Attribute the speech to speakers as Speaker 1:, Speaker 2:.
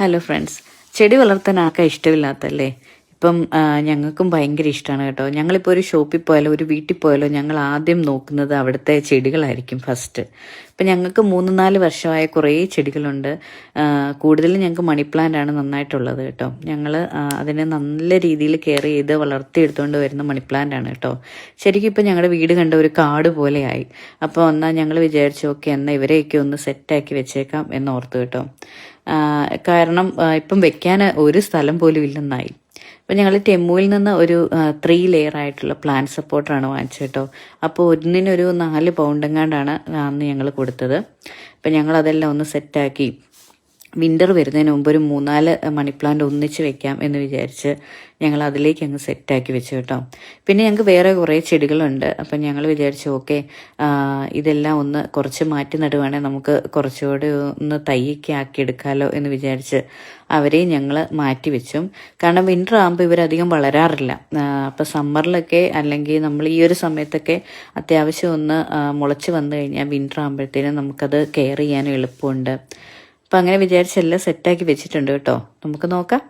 Speaker 1: Hello friends, ചെടി വളർത്താൻ ആർക്കാ ഇഷ്ടമില്ലാത്തല്ലേ? ഇപ്പം ഞങ്ങൾക്കും ഭയങ്കര ഇഷ്ടമാണ് കേട്ടോ. ഞങ്ങളിപ്പോൾ ഒരു ഷോപ്പിൽ പോയാലോ ഒരു വീട്ടിൽ പോയാലോ ഞങ്ങൾ ആദ്യം നോക്കുന്നത് അവിടുത്തെ ചെടികളായിരിക്കും ഫസ്റ്റ്. ഇപ്പം ഞങ്ങൾക്ക് 3-4 വർഷമായ കുറേ ചെടികളുണ്ട്. കൂടുതലും ഞങ്ങൾക്ക് മണി പ്ലാന്റ് ആണ് നന്നായിട്ടുള്ളത് കേട്ടോ. ഞങ്ങൾ അതിനെ നല്ല രീതിയിൽ കെയർ ചെയ്ത് വളർത്തിയെടുത്തുകൊണ്ട് വരുന്ന മണി പ്ലാന്റ് ആണ് കേട്ടോ. ശരിക്കും ഇപ്പം ഞങ്ങളുടെ വീട് കണ്ട ഒരു കാട് പോലെയായി. അപ്പോൾ എന്നാൽ ഞങ്ങൾ വിചാരിച്ചു ഓക്കെ എന്നാൽ ഇവരെയൊക്കെ ഒന്ന് സെറ്റാക്കി വെച്ചേക്കാം എന്നോർത്തു കേട്ടോ. കാരണം ഇപ്പം വെക്കാൻ ഒരു സ്ഥലം പോലും ഇല്ലെന്നായി. അപ്പം ഞങ്ങൾ ടെമ്മുവിൽ നിന്ന് ഒരു 3 ലെയർ ആയിട്ടുള്ള പ്ലാന്റ് സപ്പോർട്ടറാണ് വാങ്ങിച്ചത് കേട്ടോ. അപ്പോൾ ഒന്നിനൊരു 4 പൗണ്ടെങ്ങാണ്ടാണ് അന്ന് ഞങ്ങൾ കൊടുത്തത്. അപ്പം ഞങ്ങളതെല്ലാം ഒന്ന് സെറ്റാക്കി വിൻ്റർ വരുന്നതിന് മുമ്പ് ഒരു 3-4 മണി പ്ലാന്റ് ഒന്നിച്ച് വെക്കാം എന്ന് വിചാരിച്ച് ഞങ്ങൾ അതിലേക്ക് അങ്ങ് സെറ്റാക്കി വെച്ചു കേട്ടോ. പിന്നെ ഞങ്ങൾക്ക് വേറെ കുറേ ചെടികളുണ്ട്. അപ്പം ഞങ്ങൾ വിചാരിച്ചു ഓക്കെ ഇതെല്ലാം ഒന്ന് കുറച്ച് മാറ്റി നടുവാണെങ്കിൽ നമുക്ക് കുറച്ചുകൂടി ഒന്ന് തൈയൊക്കെ ആക്കി എടുക്കാമല്ലോ എന്ന് വിചാരിച്ച് അവരെയും ഞങ്ങൾ മാറ്റി വെച്ചു. കാരണം വിൻ്റർ ആകുമ്പോൾ ഇവരധികം വളരാറില്ല. അപ്പോൾ സമ്മറിലൊക്കെ അല്ലെങ്കിൽ നമ്മൾ ഈ ഒരു സമയത്തൊക്കെ അത്യാവശ്യം ഒന്ന് മുളച്ച് വന്നു കഴിഞ്ഞാൽ വിൻ്റർ ആകുമ്പോഴത്തേനും നമുക്കത് കെയർ ചെയ്യാനും എളുപ്പമുണ്ട്. അപ്പം അങ്ങനെ വിചാരിച്ചെല്ലാം സെറ്റാക്കി വെച്ചിട്ടുണ്ട് കേട്ടോ. നമുക്ക് നോക്കാം.